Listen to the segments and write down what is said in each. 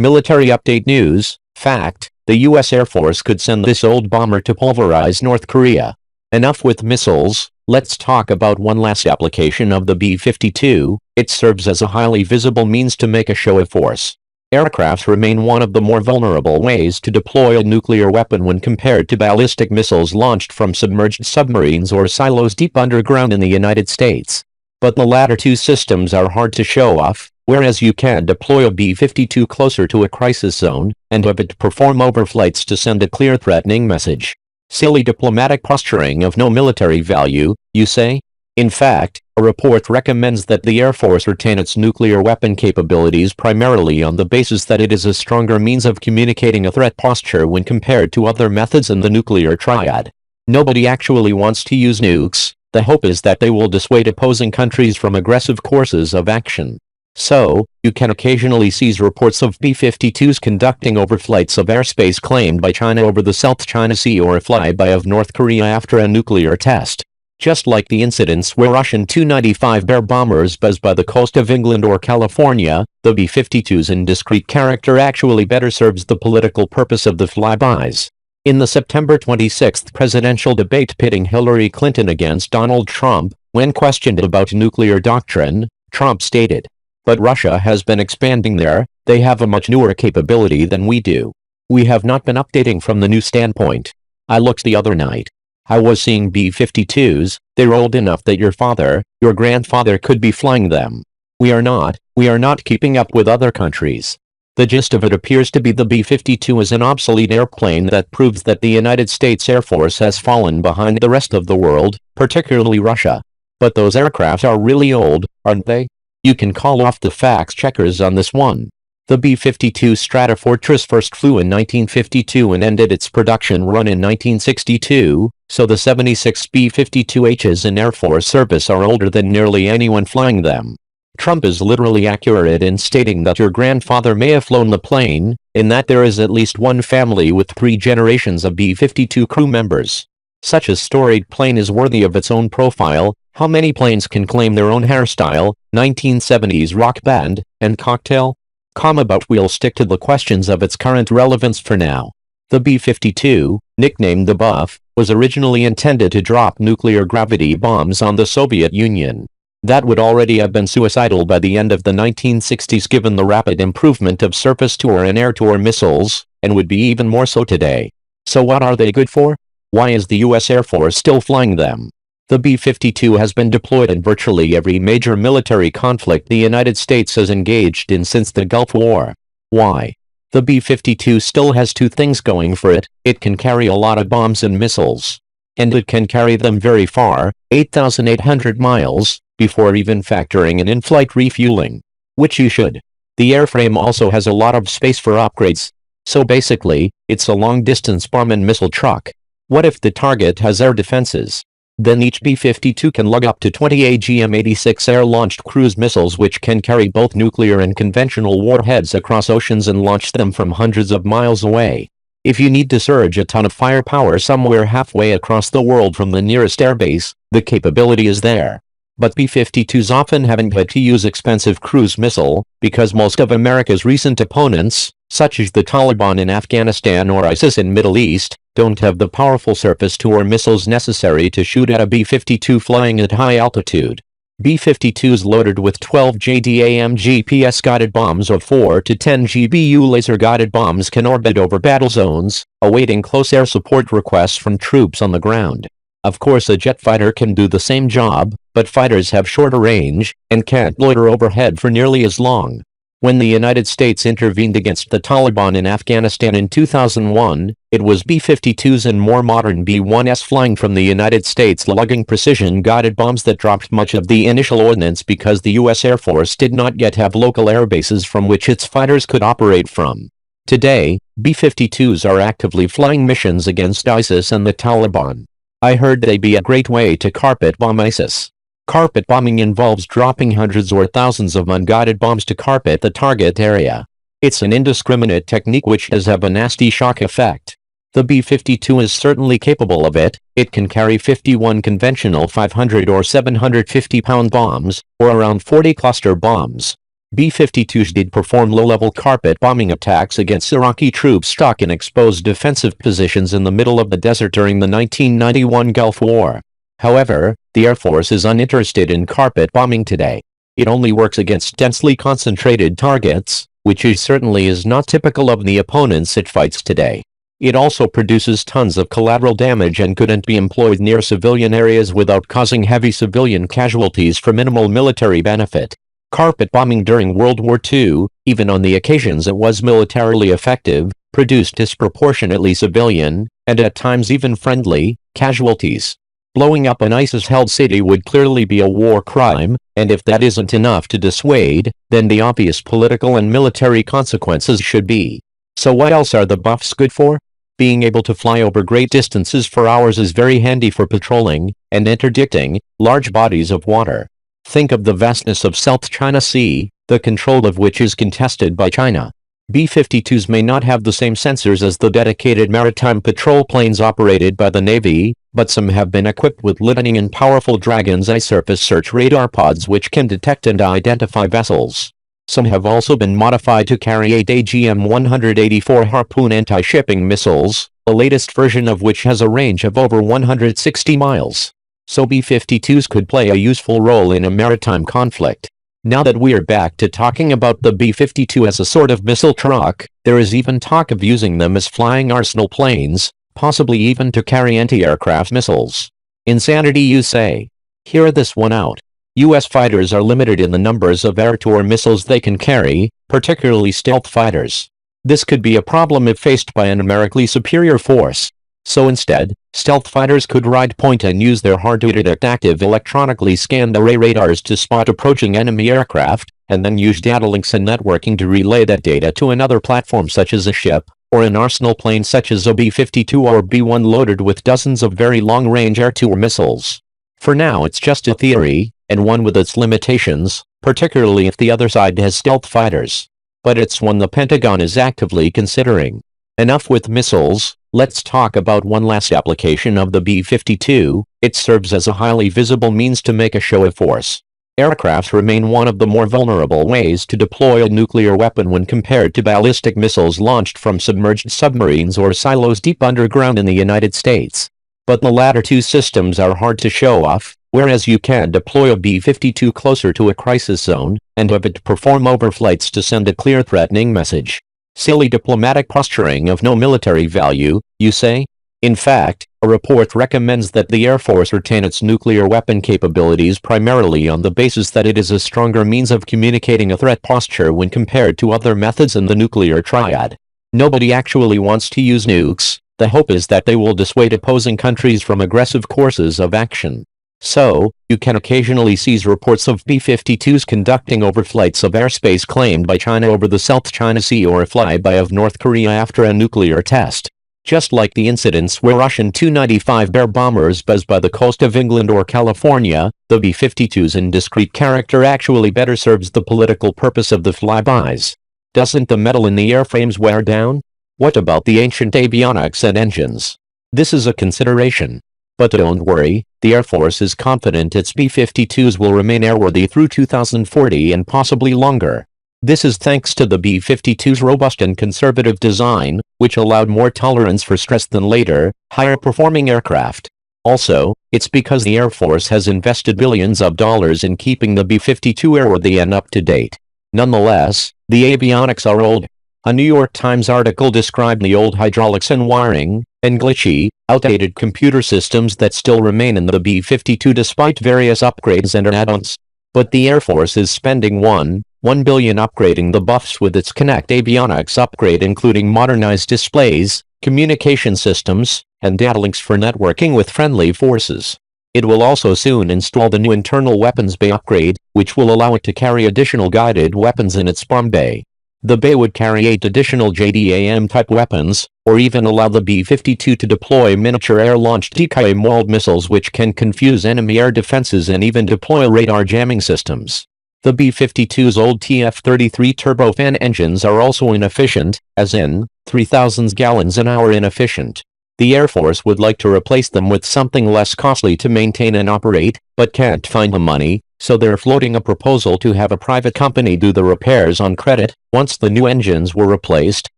Military update news. Fact, the U.S. Air Force could send this old bomber to pulverize North Korea. Enough with missiles, let's talk about one last application of the B-52. It serves as a highly visible means to make a show of force. Aircraft remain one of the more vulnerable ways to deploy a nuclear weapon when compared to ballistic missiles launched from submerged submarines or silos deep underground in the United States. But the latter two systems are hard to show off, whereas you can deploy a B-52 closer to a crisis zone, and have it perform overflights to send a clear threatening message. Silly diplomatic posturing of no military value, you say? In fact, a report recommends that the Air Force retain its nuclear weapon capabilities primarily on the basis that it is a stronger means of communicating a threat posture when compared to other methods in the nuclear triad. Nobody actually wants to use nukes. The hope is that they will dissuade opposing countries from aggressive courses of action. So, you can occasionally see reports of B-52s conducting overflights of airspace claimed by China over the South China Sea or a flyby of North Korea after a nuclear test. Just like the incidents where Russian Tu-95 Bear bombers buzz by the coast of England or California, the B-52's indiscreet character actually better serves the political purpose of the flybys. In the September 26 presidential debate pitting Hillary Clinton against Donald Trump, when questioned about nuclear doctrine, Trump stated, "But Russia has been expanding they have a much newer capability than we do. We have not been updating from the new standpoint. I looked the other night. I was seeing B-52s, they're old enough that your grandfather could be flying them. We are not keeping up with other countries." The gist of it appears to be the B-52 is an obsolete airplane that proves that the United States Air Force has fallen behind the rest of the world, particularly Russia. But those aircraft are really old, aren't they? You can call off the fact checkers on this one. The B-52 Stratofortress first flew in 1952 and ended its production run in 1962, so the 76 B-52Hs in Air Force service are older than nearly anyone flying them. Trump is literally accurate in stating that your grandfather may have flown the plane, in that there is at least one family with 3 generations of B-52 crew members. Such a storied plane is worthy of its own profile. How many planes can claim their own hairstyle, 1970s rock band, and cocktail? But we'll stick to the questions of its current relevance for now. The B-52, nicknamed the Buff, was originally intended to drop nuclear gravity bombs on the Soviet Union. That would already have been suicidal by the end of the 1960s given the rapid improvement of surface-to-air and air-to-air missiles, and would be even more so today. So what are they good for? Why is the U.S. Air Force still flying them? The B-52 has been deployed in virtually every major military conflict the United States has engaged in since the Gulf War. Why? The B-52 still has 2 things going for it. It can carry a lot of bombs and missiles. And it can carry them very far, 8,800 miles, before even factoring in-flight refueling. Which you should. The airframe also has a lot of space for upgrades. So basically, it's a long-distance bomb and missile truck. What if the target has air defenses? Then each B-52 can lug up to 20 AGM-86 air-launched cruise missiles which can carry both nuclear and conventional warheads across oceans and launch them from hundreds of miles away. If you need to surge a ton of firepower somewhere halfway across the world from the nearest airbase, the capability is there. But B-52s often haven't had to use expensive cruise missile, because most of America's recent opponents, such as the Taliban in Afghanistan or ISIS in Middle East, don't have the powerful surface-to-air missiles necessary to shoot at a B-52 flying at high altitude. B-52s loaded with 12 JDAM GPS-guided bombs or 4 to 10 GBU laser-guided bombs can orbit over battle zones, awaiting close air support requests from troops on the ground. Of course a jet fighter can do the same job, but fighters have shorter range, and can't loiter overhead for nearly as long. When the United States intervened against the Taliban in Afghanistan in 2001, it was B-52s and more modern B-1s flying from the United States lugging precision-guided bombs that dropped much of the initial ordnance because the U.S. Air Force did not yet have local air bases from which its fighters could operate from. Today, B-52s are actively flying missions against ISIS and the Taliban. I heard they'd be a great way to carpet bomb ISIS. Carpet bombing involves dropping hundreds or thousands of unguided bombs to carpet the target area. It's an indiscriminate technique which has a nasty shock effect. The B-52 is certainly capable of it. It can carry 51 conventional 500 or 750-pound bombs, or around 40 cluster bombs. B-52s did perform low-level carpet bombing attacks against Iraqi troops stuck in exposed defensive positions in the middle of the desert during the 1991 Gulf War. However, the Air Force is uninterested in carpet bombing today. It only works against densely concentrated targets, which certainly is not typical of the opponents it fights today. It also produces tons of collateral damage and couldn't be employed near civilian areas without causing heavy civilian casualties for minimal military benefit. Carpet bombing during World War II, even on the occasions it was militarily effective, produced disproportionately civilian, and at times even friendly, casualties. Blowing up an ISIS-held city would clearly be a war crime, and if that isn't enough to dissuade, then the obvious political and military consequences should be. So what else are the buffs good for? Being able to fly over great distances for hours is very handy for patrolling and interdicting large bodies of water. Think of the vastness of South China Sea, the control of which is contested by China. B-52s may not have the same sensors as the dedicated maritime patrol planes operated by the Navy, but some have been equipped with lightning and powerful Dragon's Eye surface search radar pods which can detect and identify vessels. Some have also been modified to carry 8 AGM-184 Harpoon anti-shipping missiles, the latest version of which has a range of over 160 miles. So B-52s could play a useful role in a maritime conflict. Now that we're back to talking about the B-52 as a sort of missile truck, there is even talk of using them as flying arsenal planes, possibly even to carry anti-aircraft missiles. Insanity, you say? Hear this one out. U.S. fighters are limited in the numbers of air-to-air missiles they can carry, particularly stealth fighters. This could be a problem if faced by a numerically superior force. So instead, stealth fighters could ride point and use their hard-to-detect active electronically scanned array radars to spot approaching enemy aircraft, and then use data links and networking to relay that data to another platform such as a ship, or an arsenal plane such as a B-52 or B-1 loaded with dozens of very long-range air-to-air missiles. For now it's just a theory, and one with its limitations, particularly if the other side has stealth fighters. But it's one the Pentagon is actively considering. Enough with missiles, let's talk about one last application of the B-52. It serves as a highly visible means to make a show of force. Aircraft remain one of the more vulnerable ways to deploy a nuclear weapon when compared to ballistic missiles launched from submerged submarines or silos deep underground in the United States. But the latter two systems are hard to show off, whereas you can deploy a B-52 closer to a crisis zone, and have it perform overflights to send a clear threatening message. Silly diplomatic posturing of no military value, you say? In fact, a report recommends that the Air Force retain its nuclear weapon capabilities primarily on the basis that it is a stronger means of communicating a threat posture when compared to other methods in the nuclear triad. Nobody actually wants to use nukes. The hope is that they will dissuade opposing countries from aggressive courses of action. So, you can occasionally see reports of B-52s conducting overflights of airspace claimed by China over the South China Sea or a flyby of North Korea after a nuclear test. Just like the incidents where Russian Tu-95 Bear bombers buzzed by the coast of England or California, the B-52's indiscreet character actually better serves the political purpose of the flybys. Doesn't the metal in the airframes wear down? What about the ancient avionics and engines? This is a consideration. But don't worry, the Air Force is confident its B-52s will remain airworthy through 2040 and possibly longer. This is thanks to the B-52's robust and conservative design, which allowed more tolerance for stress than later, higher-performing aircraft. Also, it's because the Air Force has invested billions of dollars in keeping the B-52 airworthy and up-to-date. Nonetheless, the avionics are old. A New York Times article described the old hydraulics and wiring, and glitchy, outdated computer systems that still remain in the B-52 despite various upgrades and add-ons. But the Air Force is spending $1 billion upgrading the buffs with its Connect avionics upgrade, including modernized displays, communication systems, and data links for networking with friendly forces. It will also soon install the new internal weapons bay upgrade, which will allow it to carry additional guided weapons in its bomb bay. The bay would carry 8 additional JDAM-type weapons, or even allow the B-52 to deploy miniature air-launched decoy-walled missiles which can confuse enemy air defenses and even deploy radar jamming systems. The B-52's old TF-33 turbofan engines are also inefficient, as in, 3,000 gallons an hour inefficient. The Air Force would like to replace them with something less costly to maintain and operate, but can't find the money, so they're floating a proposal to have a private company do the repairs on credit. Once the new engines were replaced,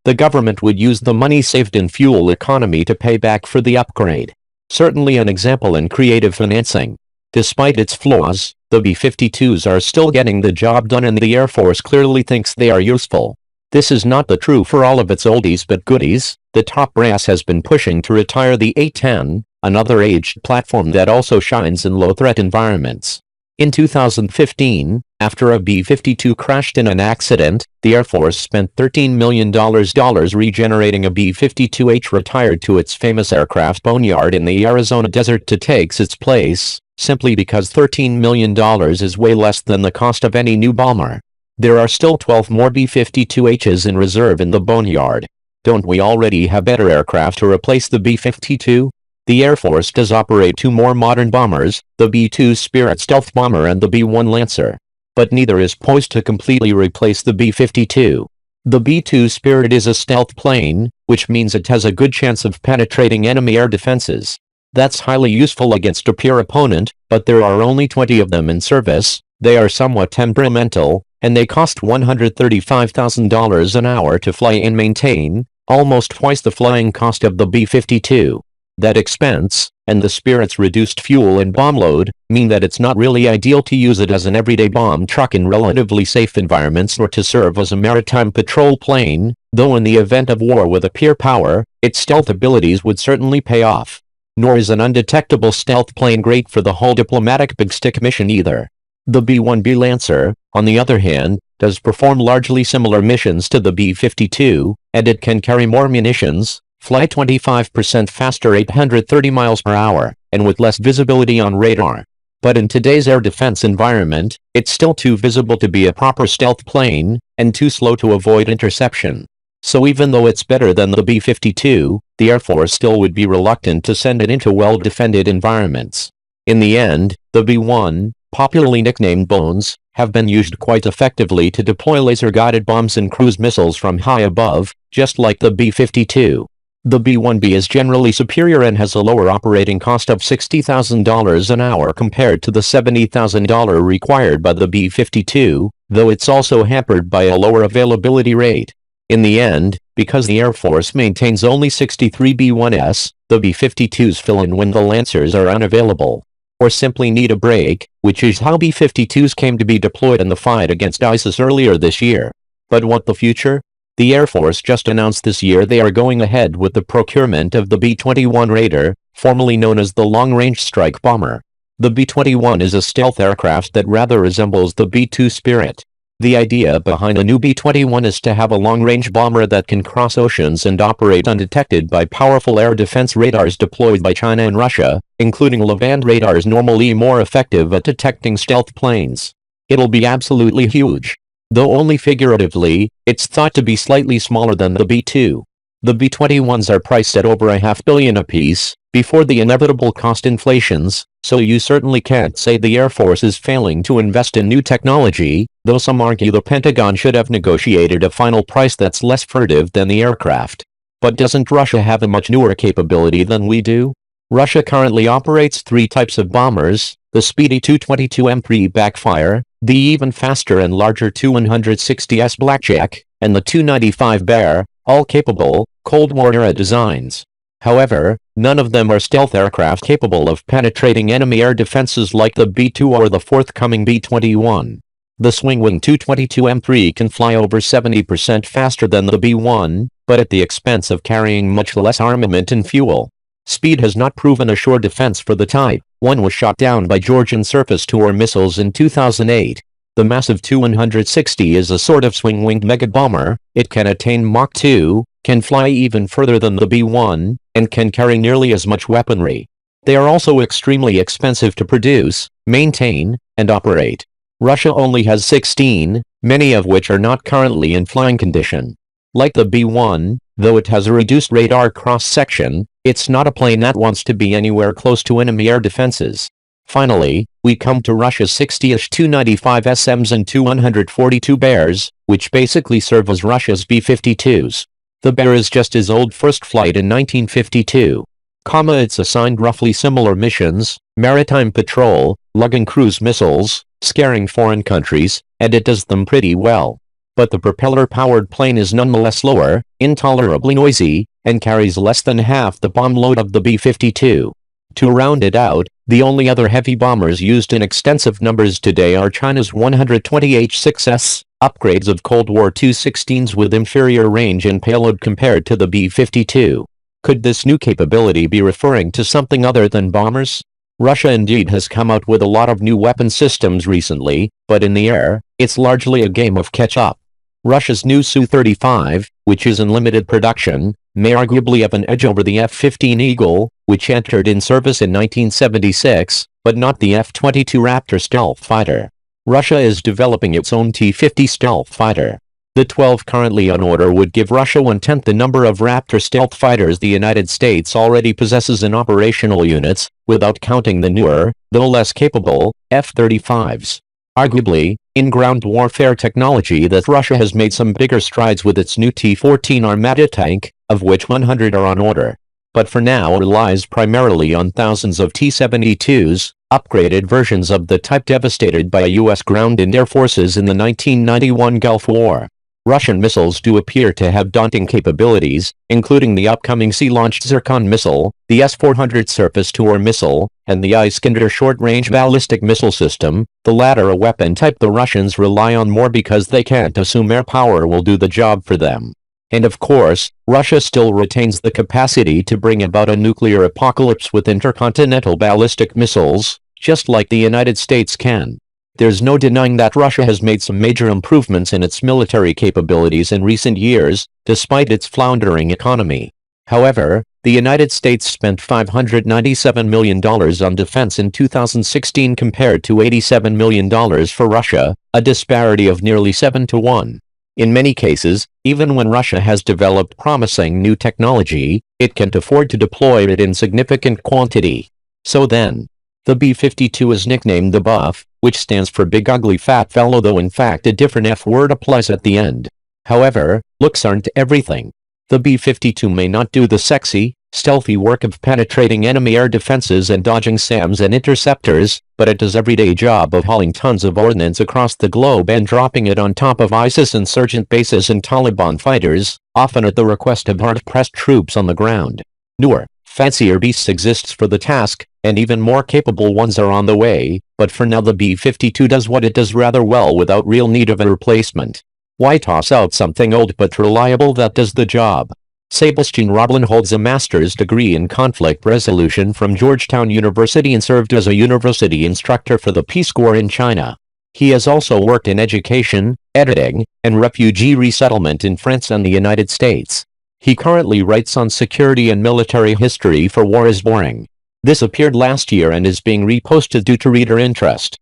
the government would use the money saved in fuel economy to pay back for the upgrade. Certainly an example in creative financing. Despite its flaws, the B-52s are still getting the job done, and the Air Force clearly thinks they are useful. This is not the true for all of its oldies but goodies. The top brass has been pushing to retire the A-10, another aged platform that also shines in low-threat environments. In 2015, after a B-52 crashed in an accident, the Air Force spent $13 million regenerating a B-52H retired to its famous aircraft boneyard in the Arizona desert to take its place, simply because $13 million is way less than the cost of any new bomber. There are still 12 more B-52Hs in reserve in the boneyard. Don't we already have better aircraft to replace the B-52? The Air Force does operate two more modern bombers, the B-2 Spirit stealth bomber and the B-1 Lancer. But neither is poised to completely replace the B-52. The B-2 Spirit is a stealth plane, which means it has a good chance of penetrating enemy air defenses. That's highly useful against a pure opponent, but there are only 20 of them in service. They are somewhat temperamental, and they cost $135,000 an hour to fly and maintain, almost twice the flying cost of the B-52. That expense, and the Spirit's reduced fuel and bomb load, mean that it's not really ideal to use it as an everyday bomb truck in relatively safe environments or to serve as a maritime patrol plane, though in the event of war with a peer power, its stealth abilities would certainly pay off. Nor is an undetectable stealth plane great for the whole diplomatic big stick mission either. The B-1B Lancer, on the other hand, does perform largely similar missions to the B-52, and it can carry more munitions, fly 25% faster 830 miles per hour, and with less visibility on radar. But in today's air defense environment, it's still too visible to be a proper stealth plane, and too slow to avoid interception. So even though it's better than the B-52, the Air Force still would be reluctant to send it into well-defended environments. In the end, the B-1, popularly nicknamed Bones, have been used quite effectively to deploy laser-guided bombs and cruise missiles from high above, just like the B-52. The B-1B is generally superior and has a lower operating cost of $60,000 an hour compared to the $70,000 required by the B-52, though it's also hampered by a lower availability rate. In the end, because the Air Force maintains only 63 B-1s, the B-52s fill in when the Lancers are unavailable. Or simply need a break, which is how B-52s came to be deployed in the fight against ISIS earlier this year. But what the future? The Air Force just announced this year they are going ahead with the procurement of the B-21 Raider, formerly known as the Long-Range Strike Bomber. The B-21 is a stealth aircraft that rather resembles the B-2 Spirit. The idea behind the new B-21 is to have a long-range bomber that can cross oceans and operate undetected by powerful air defense radars deployed by China and Russia, including Levant radars normally more effective at detecting stealth planes. It'll be absolutely huge. Though only figuratively, it's thought to be slightly smaller than the B-2. The B-21s are priced at over $500 million apiece, before the inevitable cost inflations, so you certainly can't say the Air Force is failing to invest in new technology, though some argue the Pentagon should have negotiated a final price that's less furtive than the aircraft. But doesn't Russia have a much newer capability than we do? Russia currently operates three types of bombers: the speedy Tu-22M3 Backfire, the even faster and larger Tu-160S Blackjack, and the Tu-95 Bear, all capable, Cold War-era designs. However, none of them are stealth aircraft capable of penetrating enemy air defenses like the B-2 or the forthcoming B-21. The swing-wing Tu-22M3 can fly over 70% faster than the B-1, but at the expense of carrying much less armament and fuel. Speed has not proven a sure defense for the type. One was shot down by Georgian surface-to-air missiles in 2008. The massive Tu-160 is a sort of swing-winged mega-bomber. It can attain Mach 2, can fly even further than the B-1, and can carry nearly as much weaponry. They are also extremely expensive to produce, maintain, and operate. Russia only has 16, many of which are not currently in flying condition. Like the B-1, though it has a reduced radar cross-section, it's not a plane that wants to be anywhere close to enemy air defenses. Finally, we come to Russia's 60-ish Tu-95 SMs and Tu-142 Bears, which basically serve as Russia's B-52s. The Bear is just his old first flight in 1952. It's assigned roughly similar missions: maritime patrol, lugging cruise missiles, scaring foreign countries, and it does them pretty well. But the propeller-powered plane is nonetheless slower, intolerably noisy, and carries less than half the bomb load of the B-52. To round it out, the only other heavy bombers used in extensive numbers today are China's 120 H-6S, upgrades of Cold War II 16s with inferior range and payload compared to the B-52. Could this new capability be referring to something other than bombers? Russia indeed has come out with a lot of new weapon systems recently, but in the air, it's largely a game of catch-up. Russia's new Su-35, which is in limited production, may arguably have an edge over the F-15 Eagle, which entered in service in 1976, but not the F-22 Raptor stealth fighter. Russia is developing its own T-50 stealth fighter. The 12 currently on order would give Russia 1/10 the number of Raptor stealth fighters the United States already possesses in operational units, without counting the newer, though less capable, F-35s. Arguably, in ground warfare technology that Russia has made some bigger strides with its new T-14 Armata tank, of which 100 are on order. But for now it relies primarily on thousands of T-72s, upgraded versions of the type devastated by U.S. ground and air forces in the 1991 Gulf War. Russian missiles do appear to have daunting capabilities, including the upcoming sea-launched Zircon missile, the S-400 surface-to-air missile, and the Iskander short-range ballistic missile system, the latter a weapon type the Russians rely on more because they can't assume air power will do the job for them. And of course, Russia still retains the capacity to bring about a nuclear apocalypse with intercontinental ballistic missiles, just like the United States can. There's no denying that Russia has made some major improvements in its military capabilities in recent years, despite its floundering economy. However, the United States spent $597 million on defense in 2016 compared to $87 million for Russia, a disparity of nearly 7-1. In many cases, even when Russia has developed promising new technology, it can't afford to deploy it in significant quantity. So then, the B-52 is nicknamed the Buff, which stands for Big Ugly Fat Fellow, though in fact a different F word applies at the end. However, looks aren't everything. The B-52 may not do the sexy, stealthy work of penetrating enemy air defenses and dodging SAMs and interceptors, but it does everyday job of hauling tons of ordnance across the globe and dropping it on top of ISIS insurgent bases and Taliban fighters, often at the request of hard-pressed troops on the ground. Newer, fancier beasts exists for the task, and even more capable ones are on the way, but for now the B-52 does what it does rather well without real need of a replacement. Why toss out something old but reliable that does the job? Sebastian Roblin holds a master's degree in conflict resolution from Georgetown University and served as a university instructor for the Peace Corps in China. He has also worked in education, editing, and refugee resettlement in France and the United States. He currently writes on security and military history for War is Boring. This appeared last year and is being reposted due to reader interest.